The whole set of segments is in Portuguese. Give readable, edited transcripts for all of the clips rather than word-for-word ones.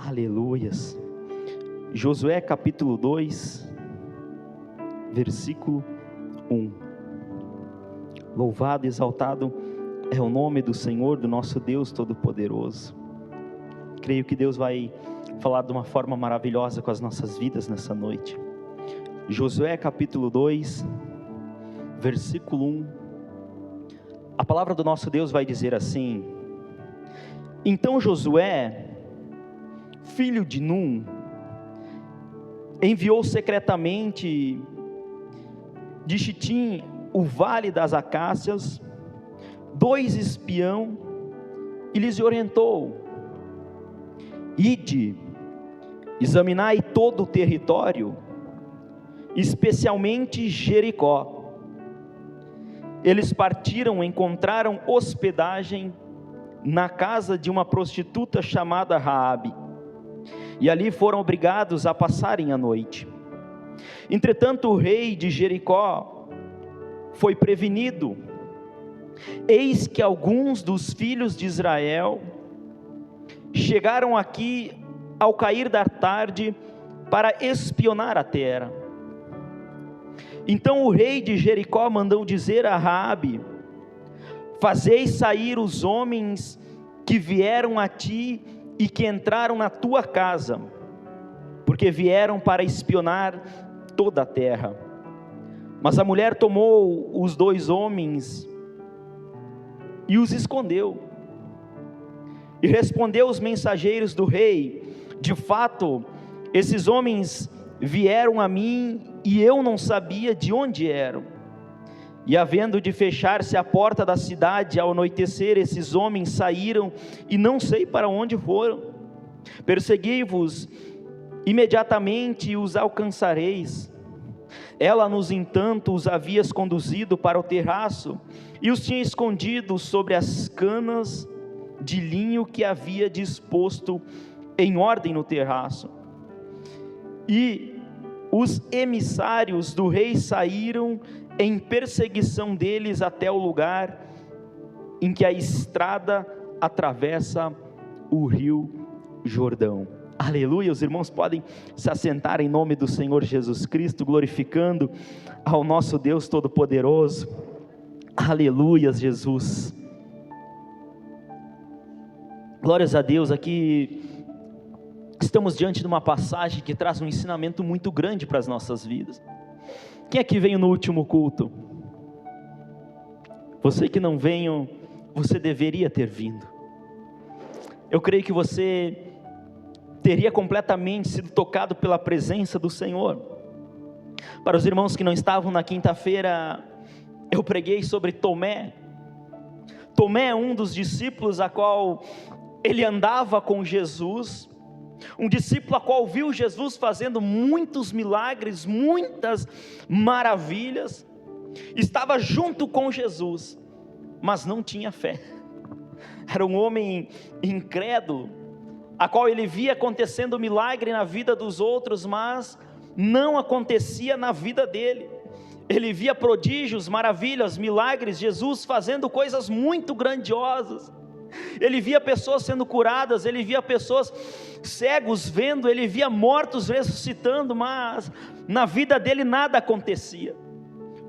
Aleluias. Josué capítulo 2, versículo 1. Louvado e exaltado é o nome do Senhor, do nosso Deus Todo-Poderoso. Creio que Deus vai falar de uma forma maravilhosa com as nossas vidas nessa noite. Josué capítulo 2, versículo 1. A palavra do nosso Deus vai dizer assim: Então Josué, filho de Num, enviou secretamente de Chitim, o vale das Acácias, 2 espião, e lhes orientou: Ide, examinai todo o território, especialmente Jericó. Eles partiram, encontraram hospedagem na casa de uma prostituta chamada Raabe, e ali foram obrigados a passarem a noite. Entretanto, o rei de Jericó foi prevenido. Eis que alguns dos filhos de Israel chegaram aqui ao cair da tarde para espionar a terra. Então o rei de Jericó mandou dizer a Raabe: Fazei sair os homens que vieram a ti e que entraram na tua casa, porque vieram para espionar toda a terra. Mas a mulher tomou os 2 homens e os escondeu. E respondeu os mensageiros do rei: De fato, esses homens vieram a mim e eu não sabia de onde eram. E havendo de fechar-se a porta da cidade ao anoitecer, esses homens saíram e não sei para onde foram. Persegui-vos imediatamente e os alcançareis. Ela, nos entanto, os havia conduzido para o terraço e os tinha escondido sobre as canas de linho que havia disposto em ordem no terraço. E os emissários do rei saíram em perseguição deles até o lugar em que a estrada atravessa o rio Jordão. Aleluia. Os irmãos podem se assentar em nome do Senhor Jesus Cristo, glorificando ao nosso Deus Todo-Poderoso. Aleluia, Jesus. Glórias a Deus. Aqui estamos diante de uma passagem que traz um ensinamento muito grande para as nossas vidas. Quem aqui veio no último culto? Você que não veio, você deveria ter vindo. Eu creio que você teria completamente sido tocado pela presença do Senhor. Para os irmãos que não estavam na quinta-feira, eu preguei sobre Tomé. Tomé é um dos discípulos a qual ele andava com Jesus, um discípulo a qual viu Jesus fazendo muitos milagres, muitas maravilhas, estava junto com Jesus, mas não tinha fé. Era um homem incrédulo, a qual ele via acontecendo milagre na vida dos outros, mas não acontecia na vida dele. Ele via prodígios, maravilhas, milagres, Jesus fazendo coisas muito grandiosas. Ele via pessoas sendo curadas, ele via pessoas cegos vendo, ele via mortos ressuscitando, mas na vida dele nada acontecia.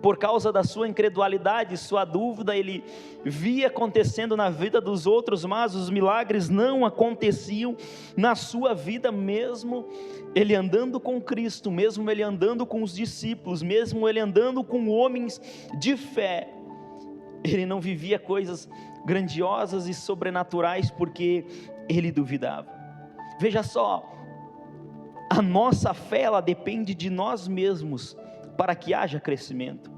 Por causa da sua incredulidade, sua dúvida, ele via acontecendo na vida dos outros, mas os milagres não aconteciam na sua vida, mesmo ele andando com Cristo, mesmo ele andando com os discípulos, mesmo ele andando com homens de fé. Ele não vivia coisas grandiosas e sobrenaturais porque ele duvidava. Veja só, a nossa fé, ela depende de nós mesmos para que haja crescimento.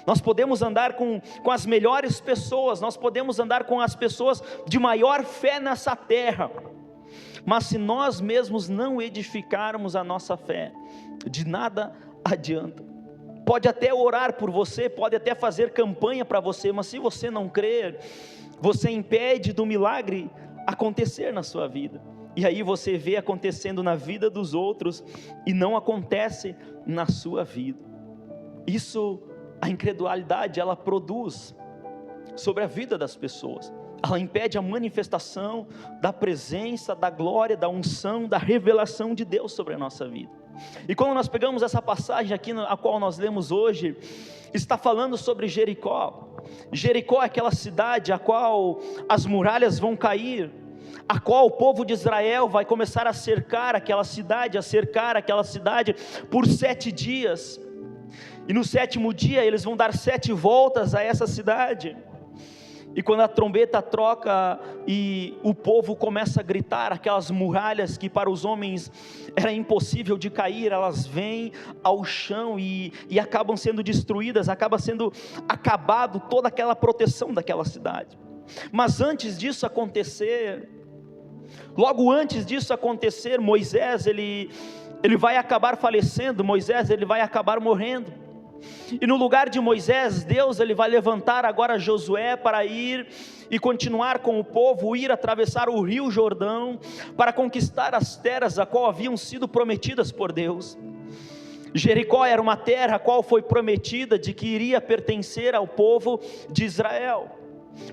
Nós podemos andar com as melhores pessoas, nós podemos andar com as pessoas de maior fé nessa terra, mas se nós mesmos não edificarmos a nossa fé, de nada adianta. Pode até orar por você, pode até fazer campanha para você, mas se você não crer, você impede do milagre acontecer na sua vida. E aí você vê acontecendo na vida dos outros e não acontece na sua vida. Isso, a incredulidade, ela produz sobre a vida das pessoas. ela impede a manifestação da presença, da glória, da unção, da revelação de Deus sobre a nossa vida. E quando nós pegamos essa passagem aqui, a qual nós lemos hoje, está falando sobre Jericó. Jericó é aquela cidade a qual as muralhas vão cair, a qual o povo de Israel vai começar a cercar aquela cidade, por 7 dias, e no 7º dia eles vão dar 7 voltas a essa cidade. E quando a trombeta troca e o povo começa a gritar, aquelas muralhas que para os homens era impossível de cair, elas vêm ao chão e acabam sendo destruídas, acaba sendo acabado toda aquela proteção daquela cidade. Mas antes disso acontecer, logo antes disso acontecer, Moisés ele vai acabar falecendo, Moisés ele vai acabar morrendo. E no lugar de Moisés, Deus ele vai levantar agora Josué para ir e continuar com o povo, ir atravessar o rio Jordão, para conquistar as terras a qual haviam sido prometidas por Deus. Jericó era uma terra a qual foi prometida de que iria pertencer ao povo de Israel.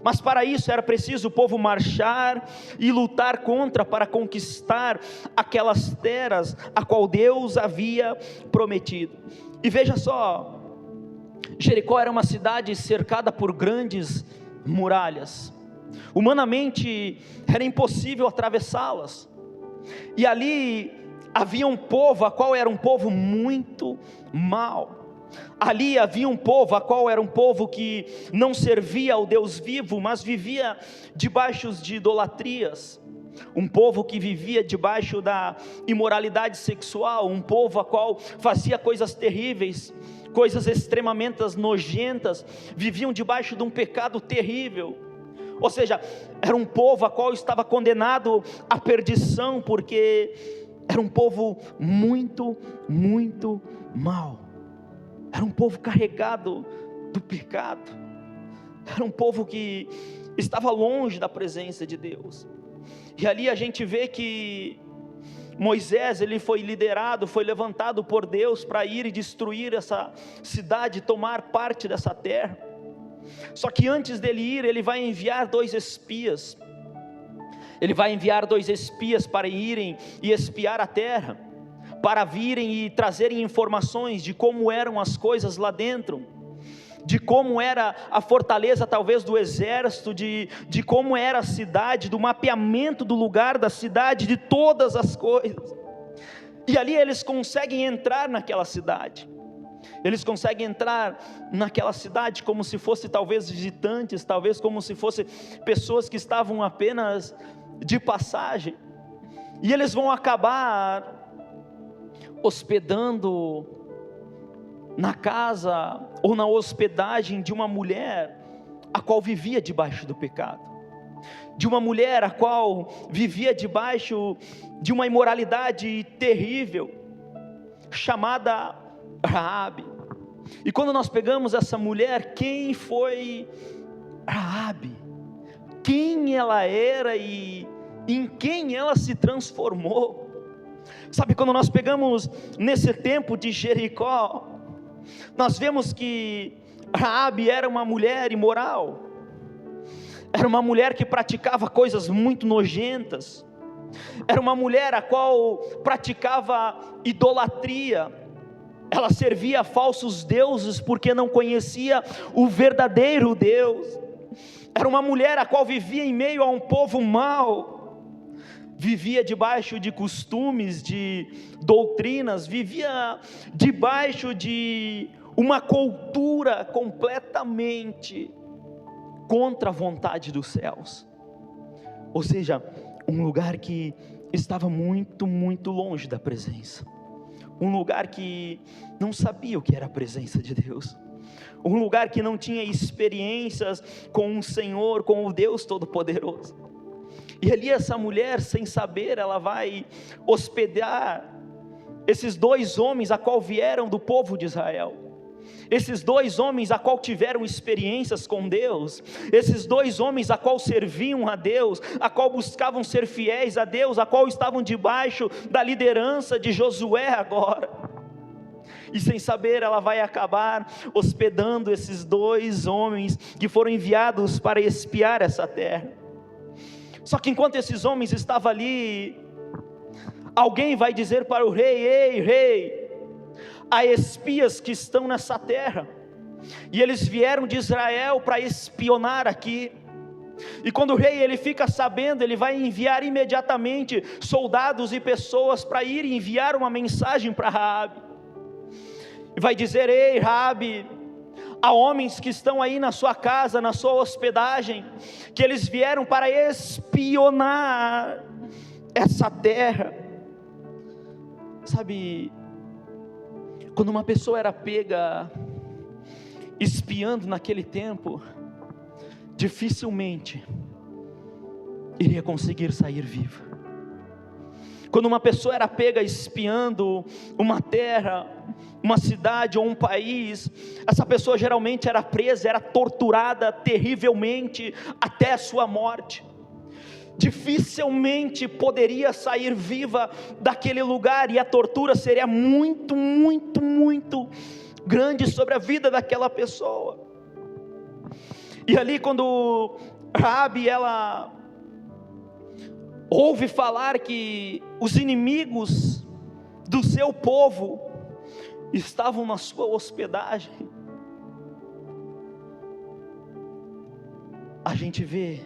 Mas para isso era preciso o povo marchar e lutar contra, para conquistar aquelas terras a qual Deus havia prometido. E veja só, Jericó era uma cidade cercada por grandes muralhas, humanamente era impossível atravessá-las, e ali havia um povo a qual era um povo muito mau. Ali havia um povo a qual era um povo que não servia ao Deus vivo, mas vivia debaixo de idolatrias, um povo que vivia debaixo da imoralidade sexual, um povo a qual fazia coisas terríveis, coisas extremamente nojentas, viviam debaixo de um pecado terrível. Ou seja, era um povo a qual estava condenado à perdição, porque era um povo muito, muito mau. Era um povo carregado do pecado, era um povo que estava longe da presença de Deus. E ali a gente vê que Moisés ele foi liderado, foi levantado por Deus para ir e destruir essa cidade, tomar parte dessa terra. Só que antes dele ir, ele vai enviar 2 espias. Ele vai enviar 2 espias para irem e espiar a terra, para virem e trazerem informações de como eram as coisas lá dentro, de como era a fortaleza talvez do exército, de como era a cidade, do mapeamento do lugar da cidade, de todas as coisas. E ali eles conseguem entrar naquela cidade, como se fosse talvez visitantes, talvez como se fosse pessoas que estavam apenas de passagem, e eles vão acabar hospedando na casa ou na hospedagem de uma mulher a qual vivia debaixo do pecado, de uma mulher a qual vivia debaixo de uma imoralidade terrível, chamada Raabe. E quando nós pegamos essa mulher, quem foi Raabe? Quem ela era e em quem ela se transformou? Sabe, quando nós pegamos nesse tempo de Jericó, nós vemos que Raabe era uma mulher imoral, era uma mulher que praticava coisas muito nojentas, era uma mulher a qual praticava idolatria, ela servia a falsos deuses porque não conhecia o verdadeiro Deus. Era uma mulher a qual vivia em meio a um povo mau, vivia debaixo de costumes, de doutrinas, vivia debaixo de uma cultura completamente contra a vontade dos céus. Ou seja, um lugar que estava muito, muito longe da presença, um lugar que não sabia o que era a presença de Deus, um lugar que não tinha experiências com o Senhor, com o Deus Todo-Poderoso. E ali essa mulher, sem saber, ela vai hospedar esses 2 homens a qual vieram do povo de Israel, esses 2 homens a qual tiveram experiências com Deus, esses 2 homens a qual serviam a Deus, a qual buscavam ser fiéis a Deus, a qual estavam debaixo da liderança de Josué agora. E sem saber, ela vai acabar hospedando esses 2 homens que foram enviados para espiar essa terra. Só que enquanto esses homens estavam ali, alguém vai dizer para o rei: ei rei, há espias que estão nessa terra, e eles vieram de Israel para espionar aqui. E quando o rei ele fica sabendo, ele vai enviar imediatamente soldados e pessoas para ir enviar uma mensagem para Raabe, e vai dizer: ei Raabe, há homens que estão aí na sua casa, na sua hospedagem, que eles vieram para espionar essa terra. Sabe, quando uma pessoa era pega espiando naquele tempo, dificilmente iria conseguir sair viva. Quando uma pessoa era pega espiando uma terra, uma cidade ou um país, essa pessoa geralmente era presa, era torturada terrivelmente até a sua morte. Dificilmente poderia sair viva daquele lugar, e a tortura seria muito, muito, muito grande sobre a vida daquela pessoa. E ali quando Raabe ela ouve falar que os inimigos do seu povo estavam na sua hospedagem, a gente vê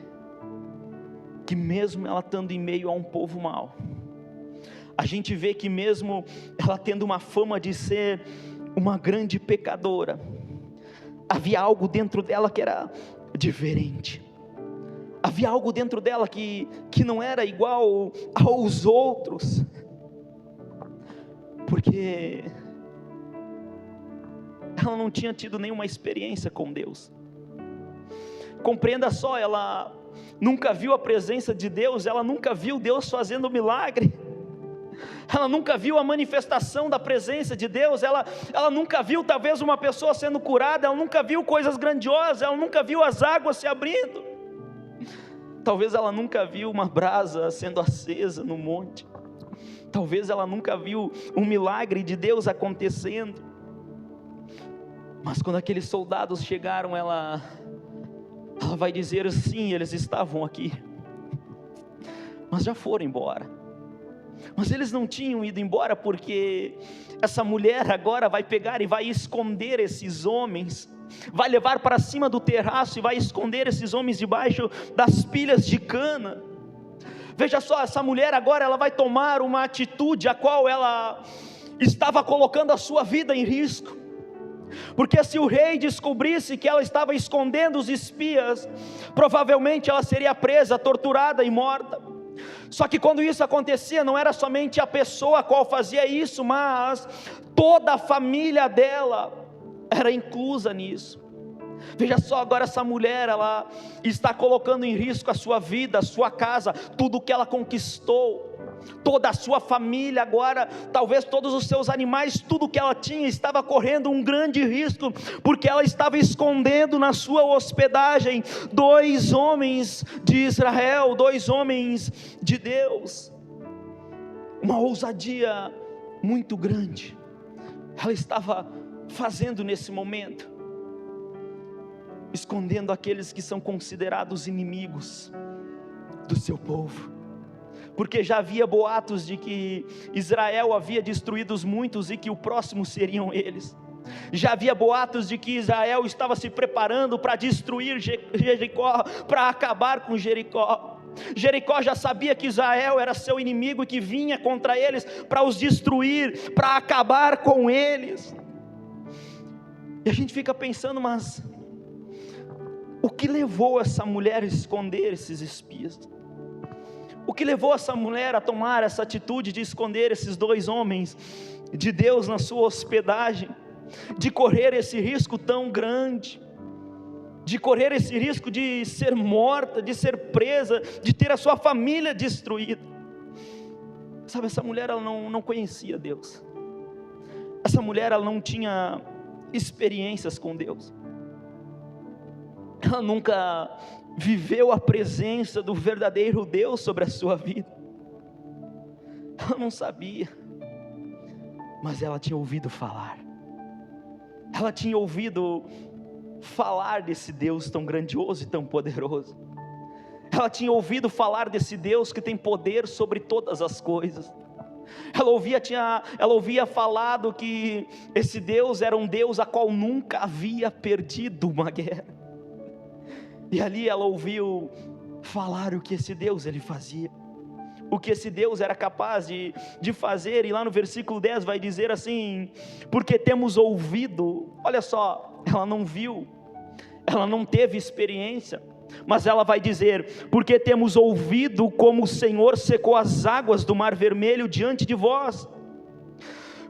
que mesmo ela estando em meio a um povo mau, a gente vê que mesmo ela tendo uma fama de ser uma grande pecadora, havia algo dentro dela que era diferente. Havia algo dentro dela que não era igual aos outros, porque ela não tinha tido nenhuma experiência com Deus. Compreenda só, ela nunca viu a presença de Deus, ela nunca viu Deus fazendo milagre, ela nunca viu a manifestação da presença de Deus, ela nunca viu talvez uma pessoa sendo curada, ela nunca viu coisas grandiosas, ela nunca viu as águas se abrindo, talvez ela nunca viu uma brasa sendo acesa no monte, talvez ela nunca viu um milagre de Deus acontecendo. Mas quando aqueles soldados chegaram, ela vai dizer: sim, eles estavam aqui, mas já foram embora. Mas eles não tinham ido embora, porque essa mulher agora vai pegar e vai esconder esses homens, vai levar para cima do terraço e vai esconder esses homens debaixo das pilhas de cana. Veja só, essa mulher agora ela vai tomar uma atitude a qual ela estava colocando a sua vida em risco, porque se o rei descobrisse que ela estava escondendo os espias, provavelmente ela seria presa, torturada e morta. Só que quando isso acontecia, não era somente a pessoa a qual fazia isso, mas toda a família dela era inclusa nisso. Veja só, agora essa mulher, ela está colocando em risco a sua vida, a sua casa, tudo que ela conquistou, toda a sua família agora, talvez todos os seus animais, tudo que ela tinha estava correndo um grande risco, porque ela estava escondendo na sua hospedagem 2 homens de Israel, 2 homens de Deus. Uma ousadia muito grande ela estava fazendo nesse momento, escondendo aqueles que são considerados inimigos do seu povo, porque já havia boatos de que Israel havia destruído muitos e que o próximo seriam eles. Já havia boatos de que Israel estava se preparando para destruir Jericó, para acabar com Jericó. Jericó já sabia que Israel era seu inimigo e que vinha contra eles para os destruir, para acabar com eles. E a gente fica pensando, mas o que levou essa mulher a esconder esses espias? O que levou essa mulher a tomar essa atitude de esconder esses 2 homens de Deus na sua hospedagem, de correr esse risco tão grande, de correr esse risco de ser morta, de ser presa, de ter a sua família destruída? Sabe, essa mulher ela não conhecia Deus, essa mulher ela não tinha experiências com Deus, ela nunca viveu a presença do verdadeiro Deus sobre a sua vida, ela não sabia, mas ela tinha ouvido falar, ela tinha ouvido falar desse Deus tão grandioso e tão poderoso, ela tinha ouvido falar desse Deus que tem poder sobre todas as coisas. Ela ouvia falado que esse Deus era um Deus a qual nunca havia perdido uma guerra. E ali ela ouviu falar o que esse Deus ele fazia, o que esse Deus era capaz de fazer. E lá no versículo 10 vai dizer assim: porque temos ouvido. Olha só, ela não viu, ela não teve experiência, mas ela vai dizer: porque temos ouvido como o Senhor secou as águas do Mar Vermelho diante de vós,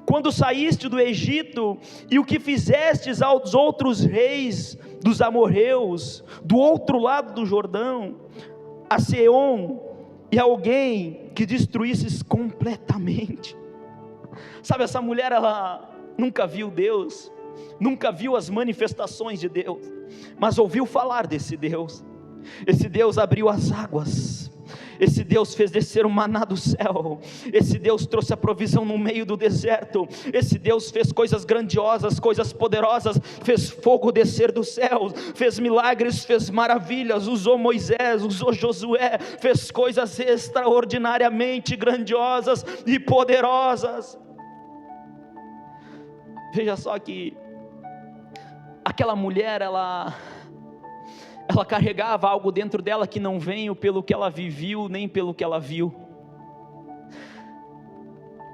quando saíste do Egito, e o que fizestes aos outros reis dos amorreus, do outro lado do Jordão, a Seom, e alguém que destruísses completamente. Sabe, essa mulher, ela nunca viu Deus, nunca viu as manifestações de Deus, mas ouviu falar desse Deus. Esse Deus abriu as águas, esse Deus fez descer o maná do céu, esse Deus trouxe a provisão no meio do deserto, esse Deus fez coisas grandiosas, coisas poderosas, fez fogo descer do céu, fez milagres, fez maravilhas, usou Moisés, usou Josué, fez coisas extraordinariamente grandiosas e poderosas. Veja só que aquela mulher, ela carregava algo dentro dela que não veio pelo que ela viveu, nem pelo que ela viu.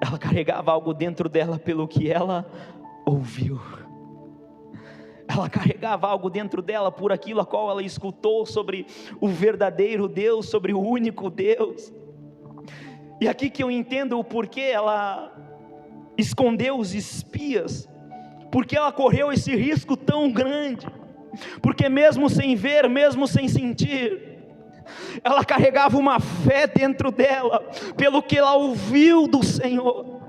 Ela carregava algo dentro dela pelo que ela ouviu. Ela carregava algo dentro dela por aquilo a qual ela escutou sobre o verdadeiro Deus, sobre o único Deus. E aqui que eu entendo o porquê ela escondeu os espias, porque ela correu esse risco tão grande. Porque mesmo sem ver, mesmo sem sentir, ela carregava uma fé dentro dela, pelo que ela ouviu do Senhor.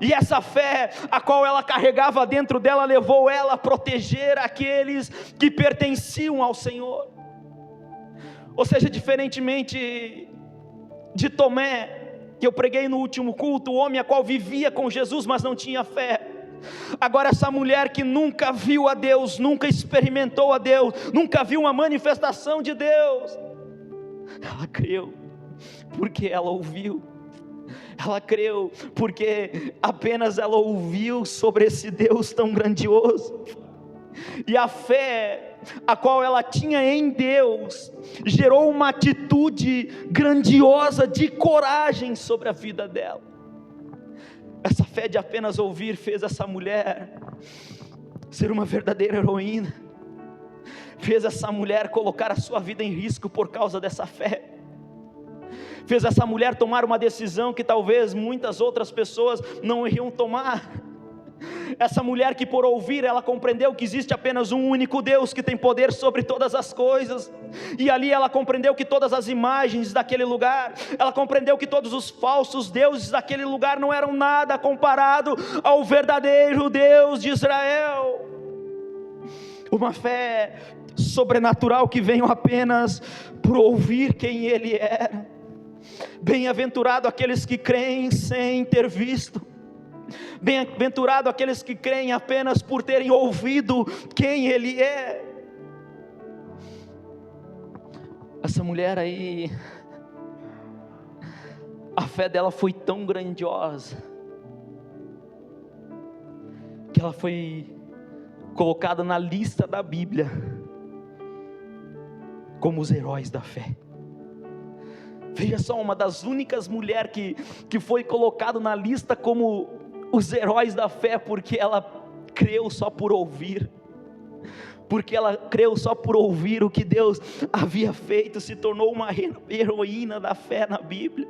E essa fé, a qual ela carregava dentro dela, levou ela a proteger aqueles que pertenciam ao Senhor. Ou seja, diferentemente de Tomé, que eu preguei no último culto, o homem a qual vivia com Jesus, mas não tinha fé. Agora essa mulher que nunca viu a Deus, nunca experimentou a Deus, nunca viu uma manifestação de Deus, ela creu, porque ela ouviu. Ela creu, porque apenas ela ouviu sobre esse Deus tão grandioso. E a fé a qual ela tinha em Deus gerou uma atitude grandiosa de coragem sobre a vida dela. Essa fé de apenas ouvir fez essa mulher ser uma verdadeira heroína, fez essa mulher colocar a sua vida em risco por causa dessa fé, fez essa mulher tomar uma decisão que talvez muitas outras pessoas não iriam tomar. Essa mulher que por ouvir, ela compreendeu que existe apenas um único Deus que tem poder sobre todas as coisas, e ali ela compreendeu que todas as imagens daquele lugar, ela compreendeu que todos os falsos deuses daquele lugar não eram nada comparado ao verdadeiro Deus de Israel. Uma fé sobrenatural que veio apenas por ouvir quem Ele era. Bem-aventurado aqueles que creem sem ter visto. Bem-aventurado aqueles que creem apenas por terem ouvido quem Ele é. Essa mulher aí, a fé dela foi tão grandiosa, que ela foi colocada na lista da Bíblia, como os heróis da fé. Veja só, uma das únicas mulheres que foi colocada na lista como os heróis da fé, porque ela creu só por ouvir, porque ela creu só por ouvir o que Deus havia feito, se tornou uma heroína da fé na Bíblia.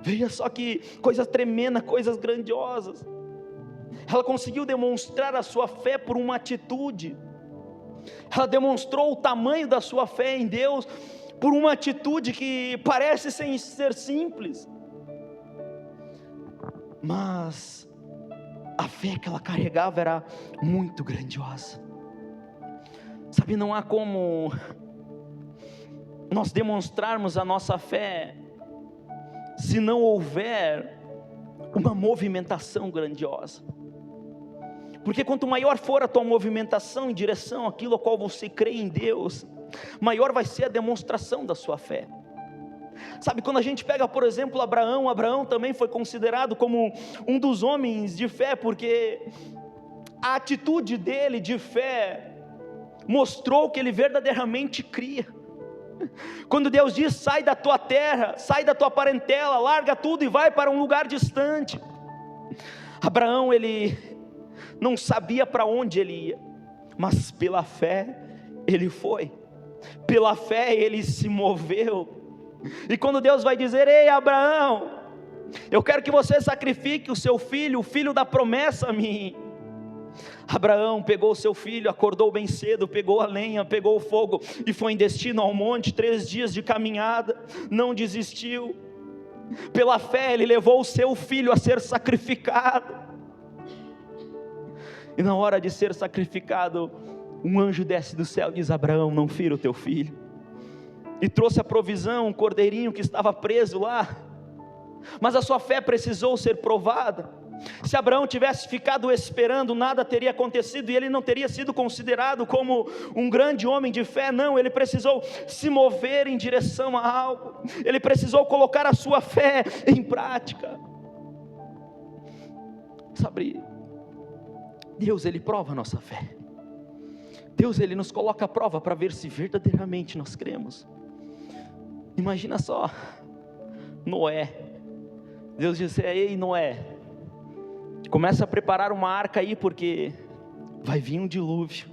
Veja só que coisa tremenda, coisas grandiosas. Ela conseguiu demonstrar a sua fé por uma atitude, ela demonstrou o tamanho da sua fé em Deus, por uma atitude que parece ser simples, mas a fé que ela carregava era muito grandiosa. Sabe, não há como nós demonstrarmos a nossa fé se não houver uma movimentação grandiosa. Porque quanto maior for a tua movimentação em direção àquilo a qual você crê em Deus, maior vai ser a demonstração da sua fé. Sabe, quando a gente pega, por exemplo, Abraão também foi considerado como um dos homens de fé, porque a atitude dele de fé mostrou que ele verdadeiramente cria. Quando Deus diz: sai da tua terra, sai da tua parentela, larga tudo e vai para um lugar distante. Abraão, ele não sabia para onde ele ia, mas pela fé ele foi, pela fé ele se moveu. E quando Deus vai dizer: ei Abraão, eu quero que você sacrifique o seu filho, o filho da promessa a mim. Abraão pegou o seu filho, acordou bem cedo, pegou a lenha, pegou o fogo e foi em destino ao monte. 3 dias de caminhada, não desistiu. Pela fé ele levou o seu filho a ser sacrificado. E na hora de ser sacrificado, um anjo desce do céu e diz: Abraão, não fira o teu filho. E trouxe a provisão, um cordeirinho que estava preso lá. Mas a sua fé precisou ser provada. Se Abraão tivesse ficado esperando, nada teria acontecido e ele não teria sido considerado como um grande homem de fé. Não, ele precisou se mover em direção a algo. Ele precisou colocar a sua fé em prática. Sabe, Deus, ele prova a nossa fé. Deus, ele nos coloca à prova para ver se verdadeiramente nós cremos. Imagina só, Noé. Deus disse: ei Noé, começa a preparar uma arca aí, porque vai vir um dilúvio.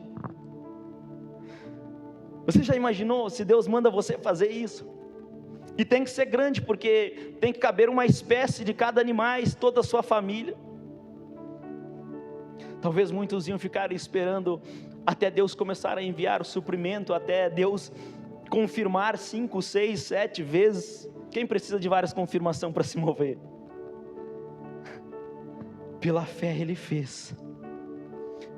Você já imaginou se Deus manda você fazer isso? E tem que ser grande, porque tem que caber uma espécie de cada animal, toda a sua família. Talvez muitos iam ficar esperando até Deus começar a enviar o suprimento, até Deus confirmar 5, 6, 7 vezes. Quem precisa de várias confirmações para se mover? Pela fé ele fez.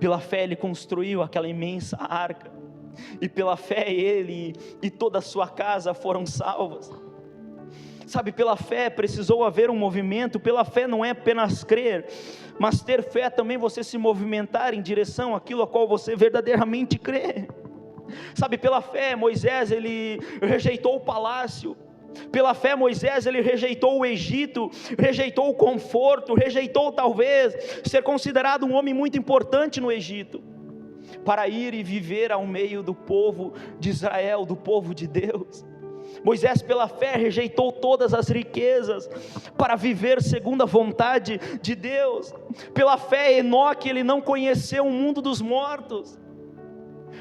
Pela fé ele construiu aquela imensa arca. E pela fé ele e toda a sua casa foram salvas. Sabe, pela fé precisou haver um movimento. Pela fé não é apenas crer, mas ter fé também você se movimentar em direção àquilo a qual você verdadeiramente crê. Sabe, pela fé Moisés ele rejeitou o palácio. Pela fé Moisés ele rejeitou o Egito, rejeitou o conforto, rejeitou talvez ser considerado um homem muito importante no Egito, para ir e viver ao meio do povo de Israel, do povo de Deus. Moisés pela fé rejeitou todas as riquezas para viver segundo a vontade de Deus. Pela fé Enoque ele não conheceu o mundo dos mortos.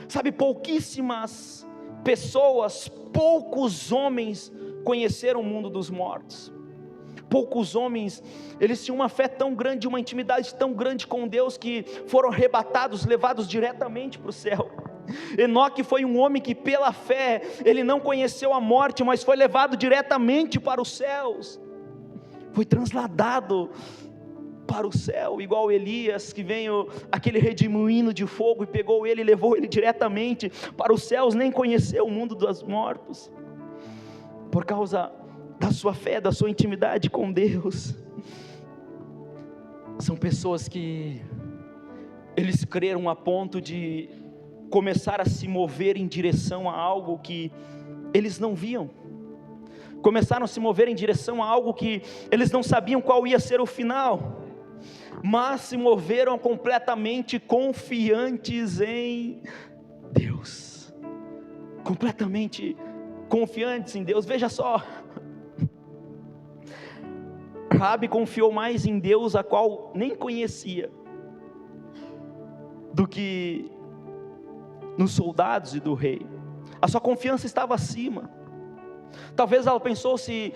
Sabe, pouquíssimas pessoas, poucos homens conheceram o mundo dos mortos. Poucos homens, eles tinham uma fé tão grande, uma intimidade tão grande com Deus, que foram arrebatados, levados diretamente para o céu. Enoque foi um homem que pela fé, ele não conheceu a morte, mas foi levado diretamente para os céus, foi transladado para o céu, igual Elias, que veio aquele redemoinho de fogo e pegou ele e levou ele diretamente para os céus, nem conheceu o mundo dos mortos, por causa da sua fé, da sua intimidade com Deus. São pessoas que eles creram a ponto de começar a se mover em direção a algo que eles não viam, começaram a se mover em direção a algo que eles não sabiam qual ia ser o final, mas se moveram completamente confiantes em Deus, completamente confiantes em Deus. Veja só, Raabe confiou mais em Deus, a qual nem conhecia, do que nos soldados e do rei. A sua confiança estava acima. Talvez ela pensou: se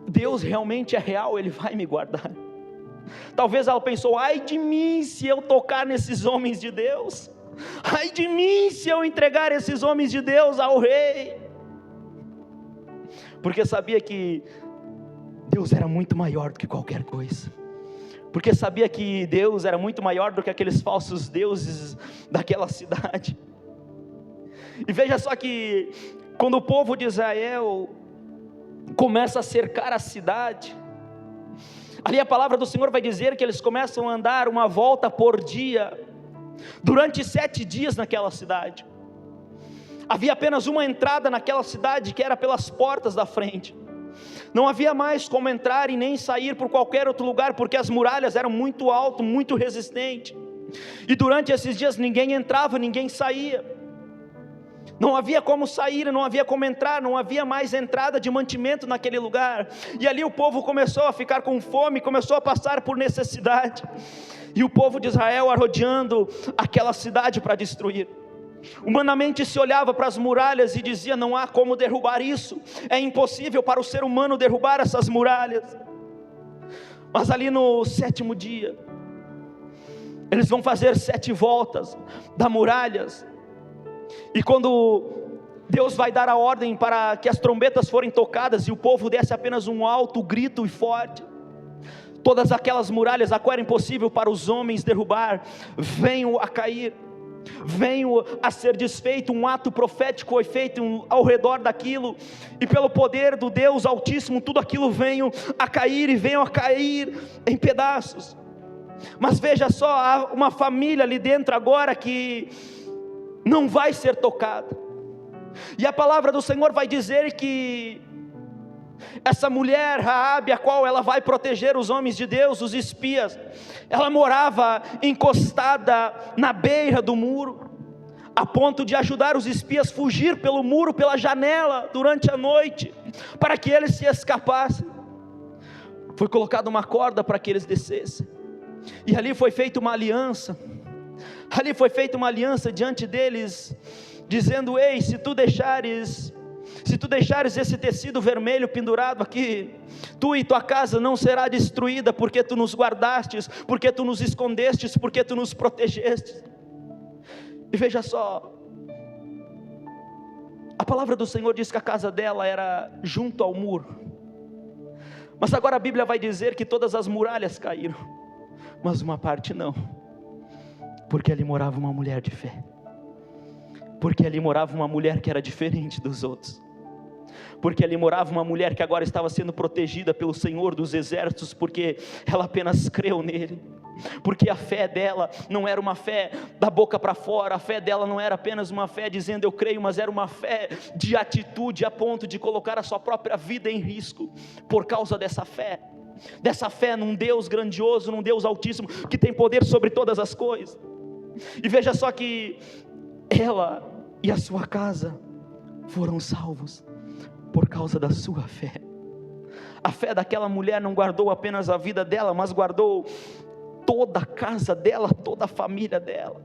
Deus realmente é real, Ele vai me guardar. Talvez ela pensou: ai de mim se eu tocar nesses homens de Deus, ai de mim se eu entregar esses homens de Deus ao rei, porque sabia que Deus era muito maior do que qualquer coisa, porque sabia que Deus era muito maior do que aqueles falsos deuses daquela cidade. E veja só que quando o povo de Israel começa a cercar a cidade, ali a palavra do Senhor vai dizer que eles começam a andar uma volta por dia, durante 7 dias naquela cidade. Havia apenas uma entrada naquela cidade, que era pelas portas da frente. Não havia mais como entrar e nem sair por qualquer outro lugar, porque as muralhas eram muito altas, muito resistentes. E durante esses dias ninguém entrava, ninguém saía. Não havia como sair, não havia como entrar, não havia mais entrada de mantimento naquele lugar. E ali o povo começou a ficar com fome, começou a passar por necessidade. E o povo de Israel rodeando aquela cidade para destruir. Humanamente se olhava para as muralhas e dizia: não há como derrubar isso, é impossível para o ser humano derrubar essas muralhas. Mas ali no 7º dia, eles vão fazer 7 voltas das muralhas, e quando Deus vai dar a ordem para que as trombetas forem tocadas, e o povo desse apenas um alto grito e forte, todas aquelas muralhas, a qual era impossível para os homens derrubar, venham a cair, venham a ser desfeito. Um ato profético foi feito ao redor daquilo, e pelo poder do Deus Altíssimo, tudo aquilo venham a cair, e venham a cair em pedaços. Mas veja só, há uma família ali dentro agora que não vai ser tocada, e a palavra do Senhor vai dizer que essa mulher Raabe, a qual ela vai proteger os homens de Deus, os espias, ela morava encostada na beira do muro, a ponto de ajudar os espias a fugir pelo muro, pela janela, durante a noite, para que eles se escapassem. Foi colocada uma corda para que eles descessem, e ali foi feita uma aliança. Ali foi feita uma aliança diante deles, dizendo: ei, se tu deixares esse tecido vermelho pendurado aqui, tu e tua casa não será destruída, porque tu nos guardastes, porque tu nos escondestes, porque tu nos protegestes. E veja só, a palavra do Senhor diz que a casa dela era junto ao muro, mas agora a Bíblia vai dizer que todas as muralhas caíram, mas uma parte não, porque ali morava uma mulher de fé, porque ali morava uma mulher que era diferente dos outros, porque ali morava uma mulher que agora estava sendo protegida pelo Senhor dos exércitos, porque ela apenas creu nele, porque a fé dela não era uma fé da boca para fora, a fé dela não era apenas uma fé dizendo eu creio, mas era uma fé de atitude, a ponto de colocar a sua própria vida em risco, por causa dessa fé num Deus grandioso, num Deus altíssimo, que tem poder sobre todas as coisas. E veja só que ela e a sua casa foram salvos por causa da sua fé. A fé daquela mulher não guardou apenas a vida dela, mas guardou toda a casa dela, toda a família dela.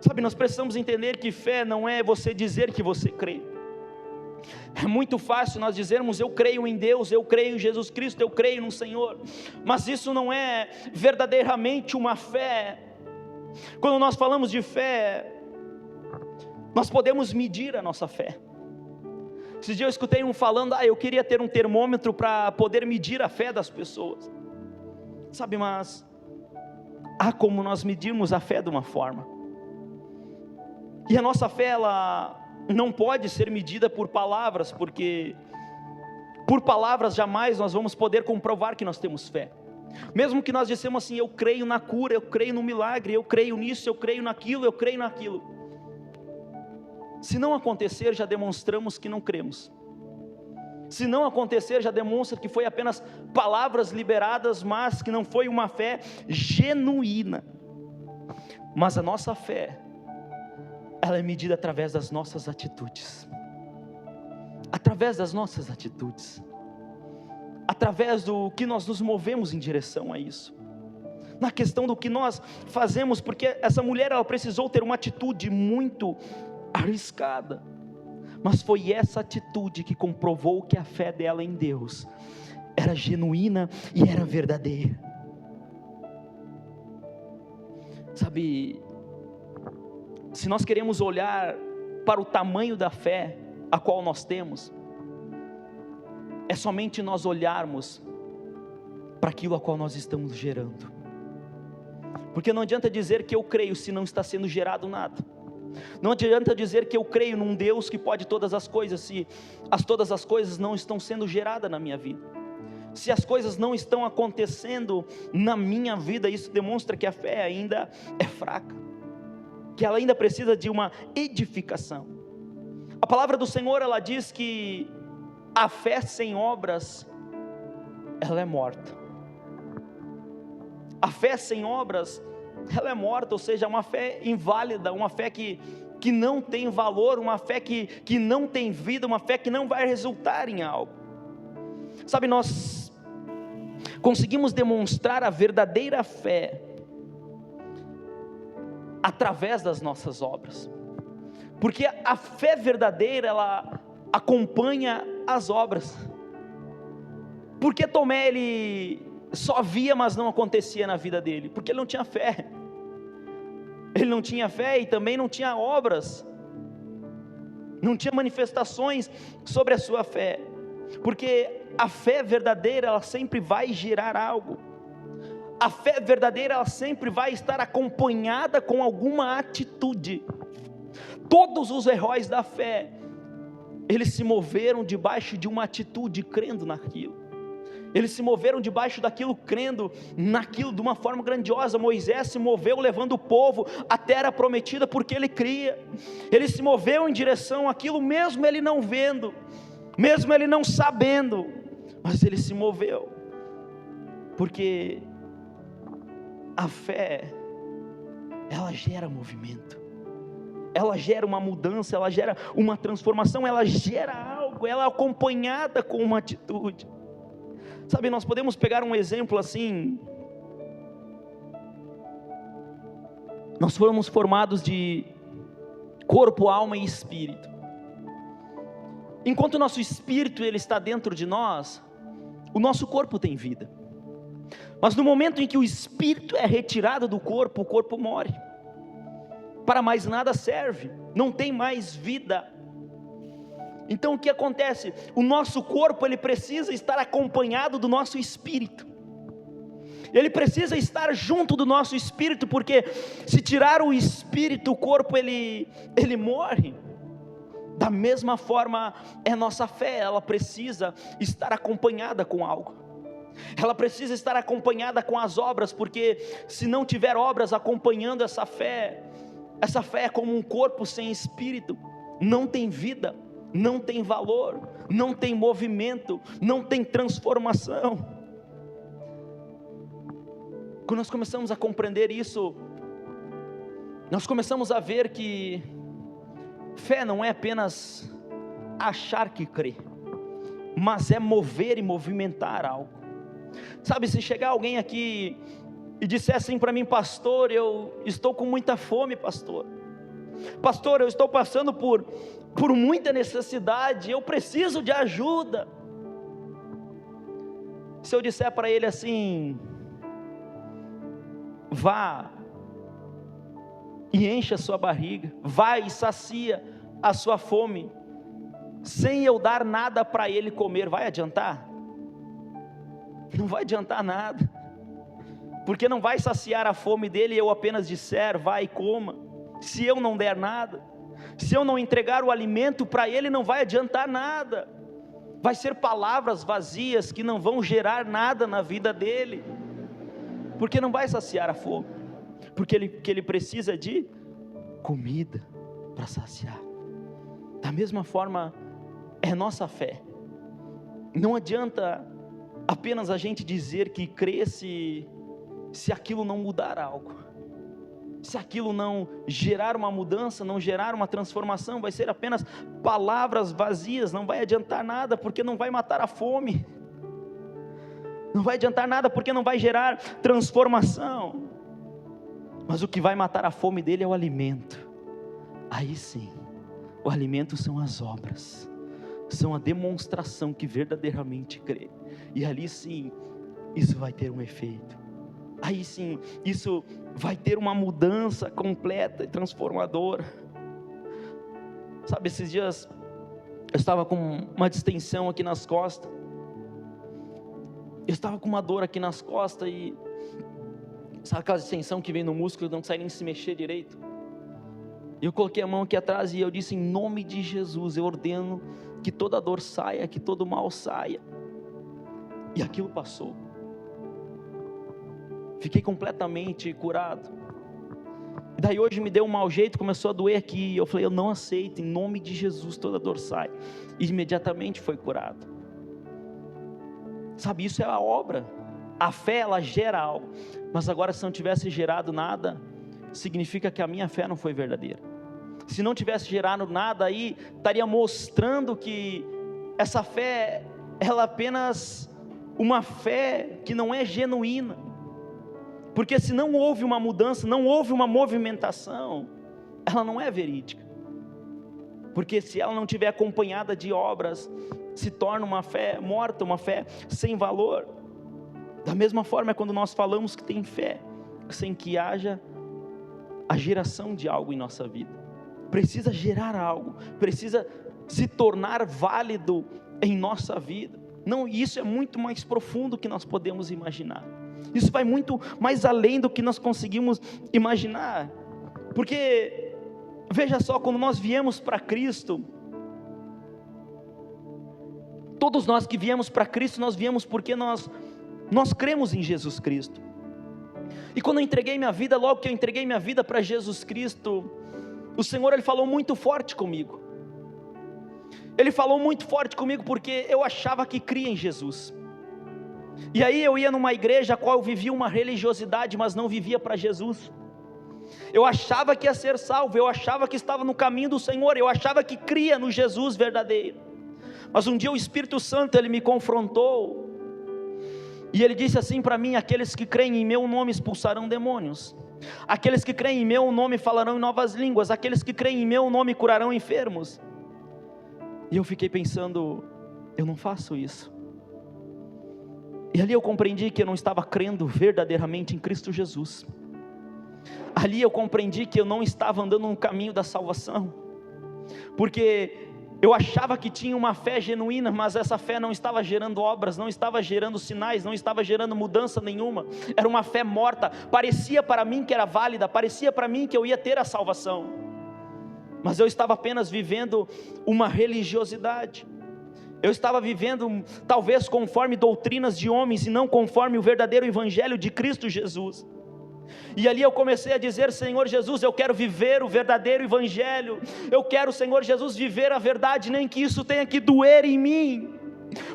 Sabe, nós precisamos entender que fé não é você dizer que você crê. É muito fácil nós dizermos eu creio em Deus, eu creio em Jesus Cristo, eu creio no Senhor, mas isso não é verdadeiramente uma fé. Quando nós falamos de fé, nós podemos medir a nossa fé. Esses dias eu escutei um falando: eu queria ter um termômetro para poder medir a fé das pessoas. Sabe, mas há como nós medirmos a fé de uma forma, e a nossa fé, ela não pode ser medida por palavras, porque por palavras jamais nós vamos poder comprovar que nós temos fé. Mesmo que nós dissemos assim: eu creio na cura, eu creio no milagre, eu creio nisso, eu creio naquilo, eu creio naquilo, se não acontecer, já demonstramos que não cremos. Se não acontecer, já demonstra que foi apenas palavras liberadas, mas que não foi uma fé genuína. Mas a nossa fé, ela é medida através das nossas atitudes, através das nossas atitudes, através do que nós nos movemos em direção a isso, na questão do que nós fazemos, porque essa mulher, ela precisou ter uma atitude muito arriscada, mas foi essa atitude que comprovou que a fé dela em Deus era genuína e era verdadeira. Sabe, se nós queremos olhar para o tamanho da fé a qual nós temos, é somente nós olharmos para aquilo a qual nós estamos gerando, porque não adianta dizer que eu creio se não está sendo gerado nada. Não adianta dizer que eu creio num Deus que pode todas as coisas, se todas as coisas não estão sendo geradas na minha vida, se as coisas não estão acontecendo na minha vida. Isso demonstra que a fé ainda é fraca. que ela ainda precisa de uma edificação. A palavra do Senhor, ela diz que a fé sem obras, ela é morta. A fé sem obras, ela é morta, ou seja, uma fé inválida, uma fé que não tem valor, uma fé que não tem vida, uma fé que não vai resultar em algo. Sabe, nós conseguimos demonstrar a verdadeira fé através das nossas obras, porque a fé verdadeira, ela acompanha as obras. Porque Tomé, ele só via, mas não acontecia na vida dele? Porque ele não tinha fé. Ele não tinha fé e também não tinha obras, não tinha manifestações sobre a sua fé, porque a fé verdadeira, ela sempre vai gerar algo. A fé verdadeira, ela sempre vai estar acompanhada com alguma atitude. Todos os heróis da fé, eles se moveram debaixo de uma atitude, crendo naquilo. Eles se moveram debaixo daquilo, crendo naquilo de uma forma grandiosa. Moisés se moveu levando o povo à terra prometida porque ele cria. Ele se moveu em direção àquilo, mesmo ele não vendo, mesmo ele não sabendo, mas ele se moveu, porque a fé, ela gera movimento, ela gera uma mudança, ela gera uma transformação, ela gera algo, ela é acompanhada com uma atitude. Sabe, nós podemos pegar um exemplo assim. Nós fomos formados de corpo, alma e espírito. Enquanto o nosso espírito, ele está dentro de nós, o nosso corpo tem vida. Mas no momento em que o espírito é retirado do corpo, o corpo morre. Para mais nada serve, não tem mais vida. Então o que acontece? O nosso corpo, ele precisa estar acompanhado do nosso espírito. Ele precisa estar junto do nosso espírito, porque se tirar o espírito, o corpo ele morre. Da mesma forma é nossa fé, ela precisa estar acompanhada com algo. Ela precisa estar acompanhada com as obras, porque se não tiver obras acompanhando essa fé é como um corpo sem espírito, não tem vida, não tem valor, não tem movimento, não tem transformação. Quando nós começamos a compreender isso, nós começamos a ver que fé não é apenas achar que crê, mas é mover e movimentar algo. Sabe, se chegar alguém aqui e disser assim para mim: pastor, eu estou com muita fome, pastor, eu estou passando por muita necessidade, eu preciso de ajuda. Se eu disser para ele assim: vá e enche a sua barriga, vai e sacia a sua fome, sem eu dar nada para ele comer, vai adiantar? Não vai adiantar nada, porque não vai saciar a fome dele e eu apenas disser: vai e coma. Se eu não der nada, se eu não entregar o alimento para ele, não vai adiantar nada, vai ser palavras vazias que não vão gerar nada na vida dele, porque não vai saciar a fome, porque ele precisa de comida para saciar. Da mesma forma é nossa fé. Não adianta apenas a gente dizer que crê se aquilo não mudar algo, se aquilo não gerar uma mudança, não gerar uma transformação, vai ser apenas palavras vazias, não vai adiantar nada, porque não vai matar a fome, não vai adiantar nada, porque não vai gerar transformação. Mas o que vai matar a fome dele é o alimento. Aí sim, o alimento são as obras, são a demonstração que verdadeiramente crê, e ali sim, isso vai ter um efeito. Aí sim, isso vai ter uma mudança completa e transformadora. Sabe, esses dias eu estava com uma distensão aqui nas costas, eu estava com uma dor aqui nas costas, e sabe aquela distensão que vem no músculo e não consegue nem se mexer direito? Eu coloquei a mão aqui atrás e eu disse: em nome de Jesus, eu ordeno que toda dor saia, que todo mal saia. E aquilo passou. Fiquei completamente curado. Daí hoje me deu um mau jeito, começou a doer aqui, eu falei, eu não aceito, em nome de Jesus toda dor sai, e imediatamente foi curado. Sabe, isso é a obra. A fé, ela gera algo, mas agora se não tivesse gerado nada, significa que a minha fé não foi verdadeira. Se não tivesse gerado nada, aí estaria mostrando que essa fé, ela é apenas uma fé que não é genuína, porque se não houve uma mudança, não houve uma movimentação, ela não é verídica, porque se ela não tiver acompanhada de obras, se torna uma fé morta, uma fé sem valor. Da mesma forma é quando nós falamos que tem fé, sem que haja a geração de algo em nossa vida. Precisa gerar algo, precisa se tornar válido em nossa vida. Não, isso é muito mais profundo do que nós podemos imaginar. Isso vai muito mais além do que nós conseguimos imaginar. Porque, veja só, quando nós viemos para Cristo, todos nós que viemos para Cristo, nós viemos porque nós cremos em Jesus Cristo. E quando eu entreguei minha vida, logo que eu entreguei minha vida para Jesus Cristo, o Senhor, Ele falou muito forte comigo. Ele falou muito forte comigo porque eu achava que cria em Jesus. E aí eu ia numa igreja a qual eu vivia uma religiosidade, mas não vivia para Jesus. Eu achava que ia ser salvo, eu achava que estava no caminho do Senhor, eu achava que cria no Jesus verdadeiro. Mas um dia o Espírito Santo, Ele me confrontou, e Ele disse assim para mim: aqueles que creem em meu nome expulsarão demônios, aqueles que creem em meu nome falarão em novas línguas, aqueles que creem em meu nome curarão enfermos. E eu fiquei pensando, eu não faço isso. E ali eu compreendi que eu não estava crendo verdadeiramente em Cristo Jesus. Ali eu compreendi que eu não estava andando no caminho da salvação, porque eu achava que tinha uma fé genuína, mas essa fé não estava gerando obras, não estava gerando sinais, não estava gerando mudança nenhuma. Era uma fé morta. Parecia para mim que era válida, parecia para mim que eu ia ter a salvação, mas eu estava apenas vivendo uma religiosidade. Eu estava vivendo talvez conforme doutrinas de homens e não conforme o verdadeiro evangelho de Cristo Jesus. E ali eu comecei a dizer: Senhor Jesus, eu quero viver o verdadeiro evangelho, eu quero, Senhor Jesus, viver a verdade, nem que isso tenha que doer em mim,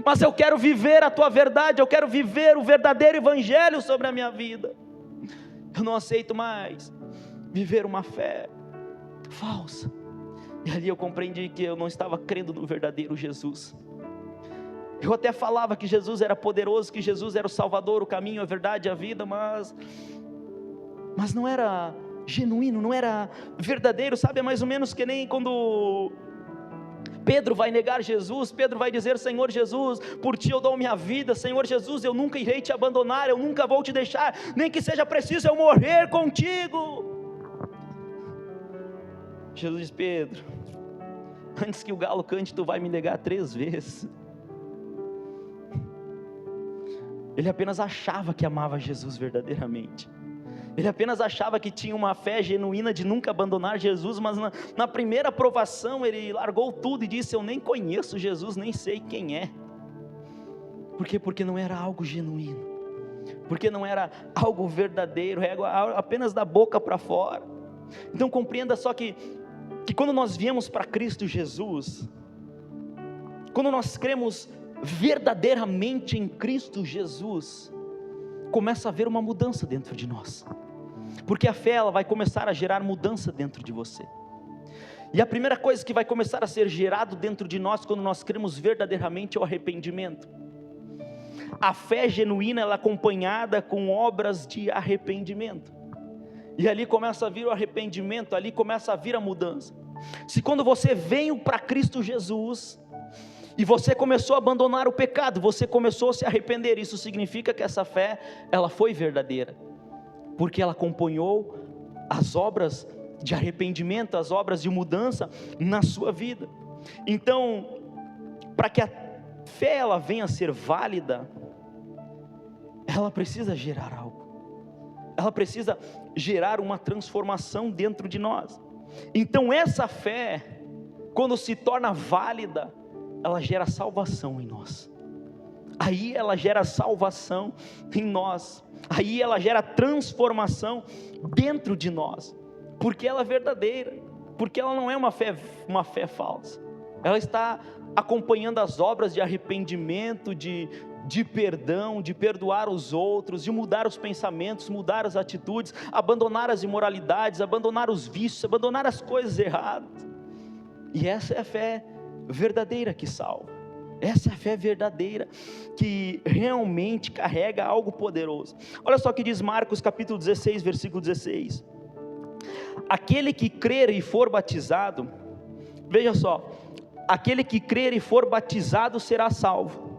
mas eu quero viver a tua verdade, eu quero viver o verdadeiro evangelho sobre a minha vida. Eu não aceito mais viver uma fé falsa. E ali eu compreendi que eu não estava crendo no verdadeiro Jesus. Eu até falava que Jesus era poderoso, que Jesus era o Salvador, o caminho, a verdade, a vida, mas não era genuíno, não era verdadeiro, sabe? É mais ou menos que nem quando Pedro vai negar Jesus. Pedro vai dizer: Senhor Jesus, por ti eu dou minha vida, Senhor Jesus, eu nunca irei te abandonar, eu nunca vou te deixar, nem que seja preciso eu morrer contigo. Jesus diz: Pedro, antes que o galo cante, tu vai me negar 3 vezes. Ele apenas achava que amava Jesus verdadeiramente. Ele apenas achava que tinha uma fé genuína de nunca abandonar Jesus, mas na primeira provação ele largou tudo e disse: eu nem conheço Jesus, nem sei quem é. Por quê? Porque não era algo genuíno, porque não era algo verdadeiro, é apenas da boca para fora. Então compreenda só que quando nós viemos para Cristo Jesus, quando nós cremos verdadeiramente em Cristo Jesus, começa a haver uma mudança dentro de nós, porque a fé, ela vai começar a gerar mudança dentro de você. E a primeira coisa que vai começar a ser gerado dentro de nós, quando nós cremos verdadeiramente, é o arrependimento. A fé genuína, ela é acompanhada com obras de arrependimento, e ali começa a vir o arrependimento, ali começa a vir a mudança. Se quando você veio para Cristo Jesus, e você começou a abandonar o pecado, você começou a se arrepender, isso significa que essa fé, ela foi verdadeira, porque ela acompanhou as obras de arrependimento, as obras de mudança na sua vida. Então, para que a fé ela venha a ser válida, ela precisa gerar algo, ela precisa gerar uma transformação dentro de nós. Então essa fé, quando se torna válida, ela gera salvação em nós. Aí ela gera salvação em nós. Aí ela gera transformação dentro de nós. porque ela é verdadeira, porque ela não é uma fé falsa, ela está acompanhando as obras de arrependimento, de perdão, de perdoar os outros, de mudar os pensamentos, mudar as atitudes, abandonar as imoralidades, abandonar os vícios, abandonar as coisas erradas. E essa é a fé verdadeira que salva, essa é a fé verdadeira que realmente carrega algo poderoso. Olha só o que diz Marcos capítulo 16, versículo 16: aquele que crer e for batizado, veja só, aquele que crer e for batizado será salvo.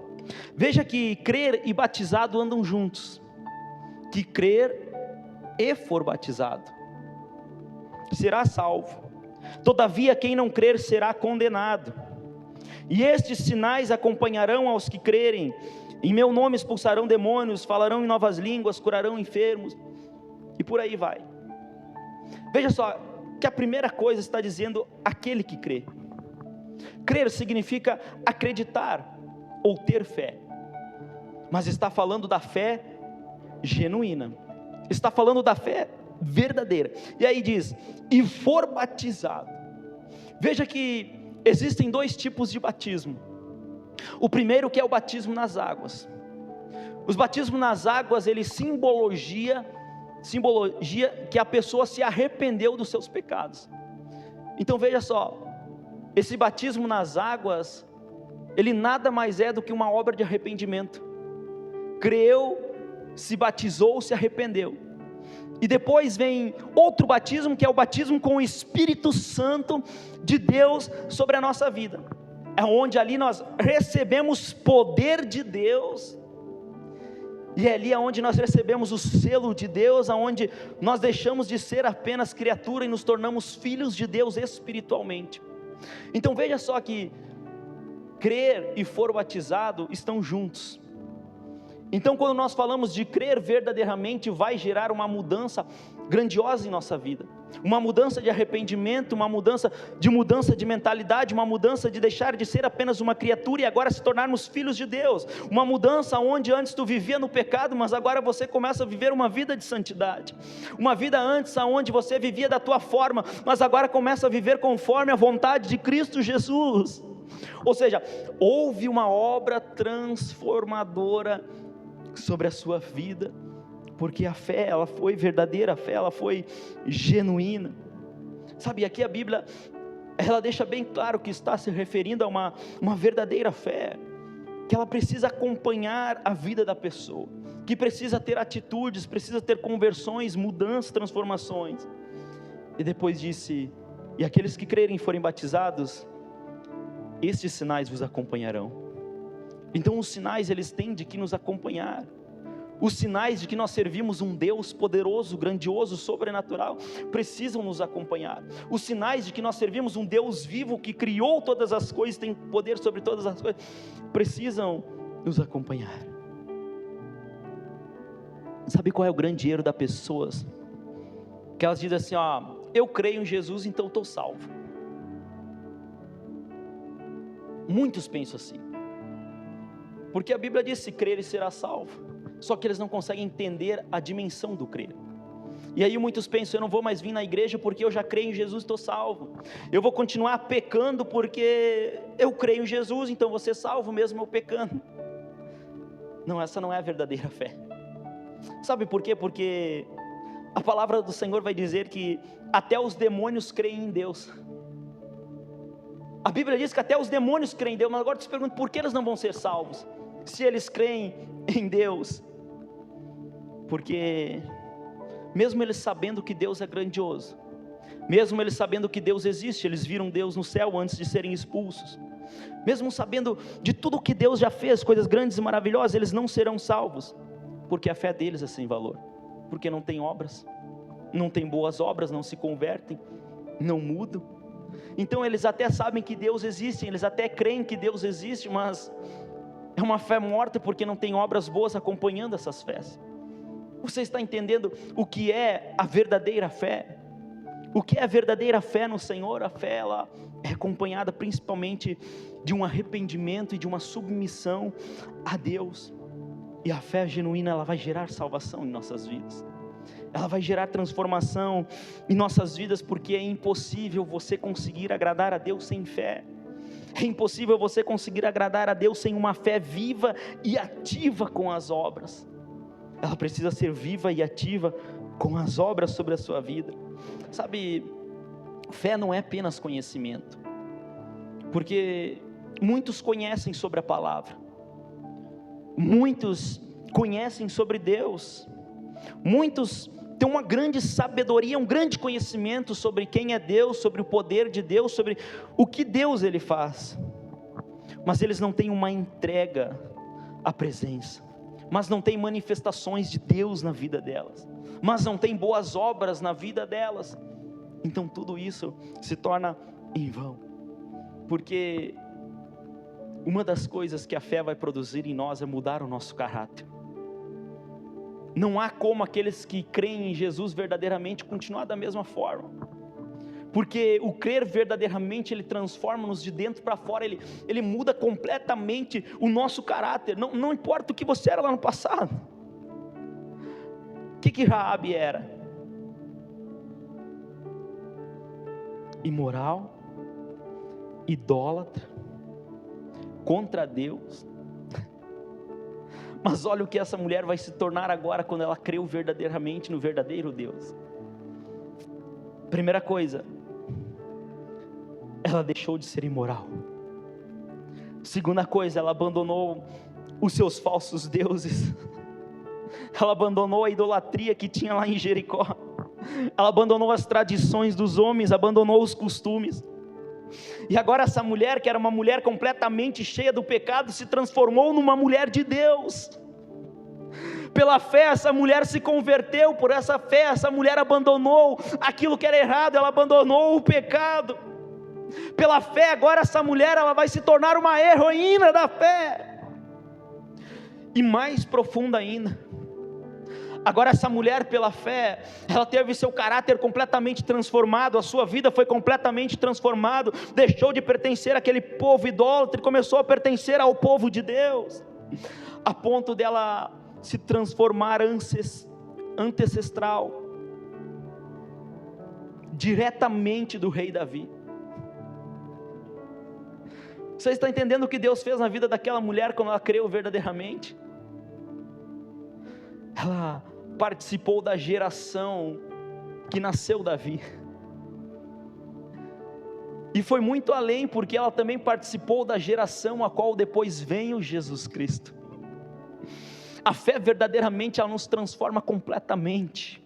Veja que crer e batizado andam juntos, que crer e for batizado será salvo. Todavia quem não crer será condenado. E estes sinais acompanharão aos que crerem: em meu nome expulsarão demônios, falarão em novas línguas, curarão enfermos, e por aí vai. Veja só, que a primeira coisa está dizendo aquele que crê. Crer significa acreditar ou ter fé, mas está falando da fé genuína, está falando da fé verdadeira. E aí diz, e for batizado. Veja que existem dois tipos de batismo. O primeiro, que é o batismo nas águas. Os batismos nas águas, ele simbologia que a pessoa se arrependeu dos seus pecados. Então veja só, esse batismo nas águas, ele nada mais é do que uma obra de arrependimento. Creu, se batizou, se arrependeu. E depois vem outro batismo, que é o batismo com o Espírito Santo de Deus sobre a nossa vida. É onde ali nós recebemos poder de Deus, e é ali onde nós recebemos o selo de Deus, onde nós deixamos de ser apenas criatura e nos tornamos filhos de Deus espiritualmente. Então veja só que crer e for batizado estão juntos. Então quando nós falamos de crer verdadeiramente, vai gerar uma mudança grandiosa em nossa vida, uma mudança de arrependimento, uma mudança de mentalidade, uma mudança de deixar de ser apenas uma criatura e agora se tornarmos filhos de Deus, uma mudança onde antes tu vivia no pecado, mas agora você começa a viver uma vida de santidade, uma vida antes onde você vivia da tua forma, mas agora começa a viver conforme a vontade de Cristo Jesus. Ou seja, houve uma obra transformadora sobre a sua vida, porque a fé, ela foi verdadeira, a fé, ela foi genuína. Sabe, aqui a Bíblia, ela deixa bem claro que está se referindo a uma verdadeira fé, que ela precisa acompanhar a vida da pessoa, que precisa ter atitudes, precisa ter conversões, mudanças, transformações. E depois disse, e aqueles que crerem e forem batizados, estes sinais vos acompanharão. Então os sinais, eles têm de que nos acompanhar, os sinais de que nós servimos um Deus poderoso, grandioso, sobrenatural, precisam nos acompanhar, os sinais de que nós servimos um Deus vivo, que criou todas as coisas, tem poder sobre todas as coisas, precisam nos acompanhar. Sabe qual é o grande erro das pessoas? Que elas dizem assim, eu creio em Jesus, então estou salvo. Muitos pensam assim, porque a Bíblia diz, se crer, ele será salvo. Só que eles não conseguem entender a dimensão do crer. E aí muitos pensam, eu não vou mais vir na igreja porque eu já creio em Jesus, estou salvo. Eu vou continuar pecando porque eu creio em Jesus, então vou ser salvo mesmo eu pecando. Não, essa não é a verdadeira fé. Sabe por quê? Porque a palavra do Senhor vai dizer que até os demônios creem em Deus. A Bíblia diz que até os demônios creem em Deus, mas agora eu te pergunto, por que eles não vão ser salvos? Se eles creem em Deus? Porque mesmo eles sabendo que Deus é grandioso, mesmo eles sabendo que Deus existe, eles viram Deus no céu antes de serem expulsos, mesmo sabendo de tudo que Deus já fez, coisas grandes e maravilhosas, eles não serão salvos, porque a fé deles é sem valor, porque não tem obras, não tem boas obras, não se convertem, não mudam. Então eles até sabem que Deus existe, eles até creem que Deus existe, mas é uma fé morta, porque não tem obras boas acompanhando essas fés. Você está entendendo o que é a verdadeira fé? O que é a verdadeira fé no Senhor? A fé, ela é acompanhada principalmente de um arrependimento e de uma submissão a Deus. E a fé genuína, ela vai gerar salvação em nossas vidas. ela vai gerar transformação em nossas vidas, porque é impossível você conseguir agradar a Deus sem fé. É impossível você conseguir agradar a Deus sem uma fé viva e ativa com as obras. Ela precisa ser viva e ativa com as obras sobre a sua vida. Sabe, fé não é apenas conhecimento, porque muitos conhecem sobre a palavra, muitos conhecem sobre Deus, muitos têm uma grande sabedoria, um grande conhecimento sobre quem é Deus, sobre o poder de Deus, sobre o que Deus ele faz, mas eles não têm uma entrega à presença, mas não têm manifestações de Deus na vida delas, mas não têm boas obras na vida delas. Então tudo isso se torna em vão, porque uma das coisas que a fé vai produzir em nós é mudar o nosso caráter. Não há como aqueles que creem em Jesus verdadeiramente continuar da mesma forma, porque o crer verdadeiramente, ele transforma-nos de dentro para fora, ele muda completamente o nosso caráter. Não importa o que você era lá no passado. O que Raabe era? Imoral, idólatra, contra Deus. Mas olha o que essa mulher vai se tornar agora quando ela creu verdadeiramente no verdadeiro Deus. Primeira coisa, ela deixou de ser imoral. Segunda coisa, ela abandonou os seus falsos deuses. Ela abandonou a idolatria que tinha lá em Jericó. Ela abandonou as tradições dos homens, abandonou os costumes. E agora essa mulher, que era uma mulher completamente cheia do pecado, se transformou numa mulher de Deus. Pela fé essa mulher se converteu, por essa fé essa mulher abandonou aquilo que era errado, ela abandonou o pecado. Pela fé agora essa mulher, ela vai se tornar uma heroína da fé. E mais profunda ainda, agora essa mulher pela fé, ela teve seu caráter completamente transformado, a sua vida foi completamente transformada, deixou de pertencer àquele povo idólatra e começou a pertencer ao povo de Deus, a ponto dela se transformar ancestral, diretamente do rei Davi. Você está entendendo o que Deus fez na vida daquela mulher quando ela creu verdadeiramente? Ela participou da geração que nasceu Davi, e foi muito além, porque ela também participou da geração a qual depois veio Jesus Cristo. A fé verdadeiramente, ela nos transforma completamente.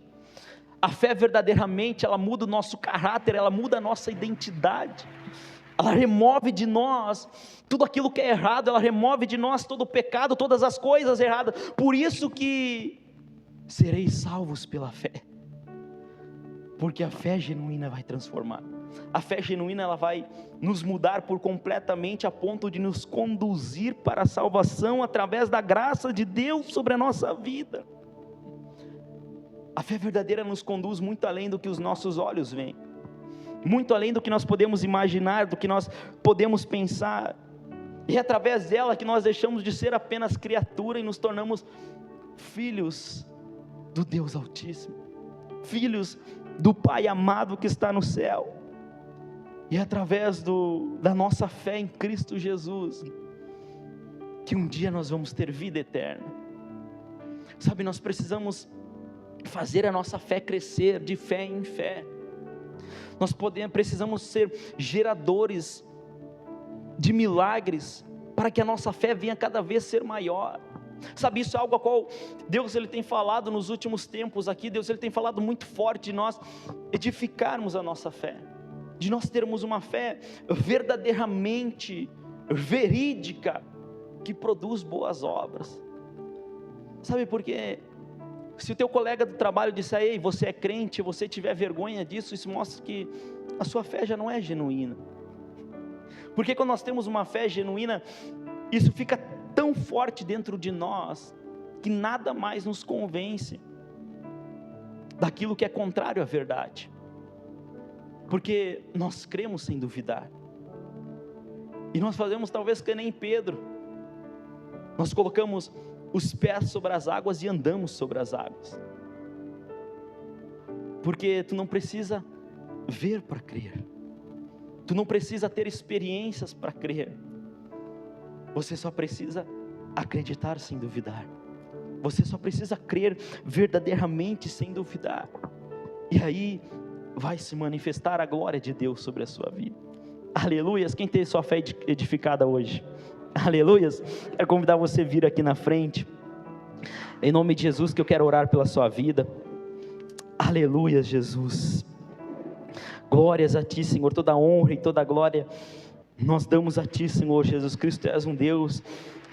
A fé verdadeiramente, ela muda o nosso caráter, ela muda a nossa identidade, ela remove de nós tudo aquilo que é errado, ela remove de nós todo o pecado, todas as coisas erradas. Por isso que sereis salvos pela fé, porque a fé genuína vai transformar. A fé genuína, ela vai nos mudar por completamente, a ponto de nos conduzir para a salvação através da graça de Deus sobre a nossa vida. A fé verdadeira nos conduz muito além do que os nossos olhos veem, muito além do que nós podemos imaginar, do que nós podemos pensar. E é através dela que nós deixamos de ser apenas criatura e nos tornamos filhos do Deus Altíssimo, filhos do Pai amado que está no céu. E é através da nossa fé em Cristo Jesus que um dia nós vamos ter vida eterna. Sabe, nós precisamos fazer a nossa fé crescer de fé em fé. Nós precisamos ser geradores de milagres, para que a nossa fé venha cada vez ser maior. Sabe, isso é algo a qual Deus ele tem falado nos últimos tempos aqui. Deus ele tem falado muito forte de nós edificarmos a nossa fé, de nós termos uma fé verdadeiramente verídica, que produz boas obras. Sabe por quê? Se o teu colega do trabalho disser: ei, você é crente, você tiver vergonha disso, isso mostra que a sua fé já não é genuína. Porque quando nós temos uma fé genuína, isso fica tão forte dentro de nós, que nada mais nos convence daquilo que é contrário à verdade, porque nós cremos sem duvidar, e nós fazemos talvez que nem Pedro, nós colocamos os pés sobre as águas e andamos sobre as águas. porque tu não precisa ver para crer, tu não precisa ter experiências para crer, você só precisa acreditar sem duvidar, você só precisa crer verdadeiramente sem duvidar, e aí vai se manifestar a glória de Deus sobre a sua vida. Aleluias. Quem tem sua fé edificada hoje? Aleluias. Quero convidar você a vir aqui na frente, em nome de Jesus, que eu quero orar pela sua vida. Aleluias, Jesus. Glórias a Ti, Senhor, toda honra e toda glória nós damos a Ti, Senhor Jesus Cristo. Tu és um Deus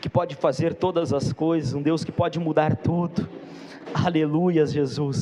que pode fazer todas as coisas, um Deus que pode mudar tudo. Aleluias, Jesus.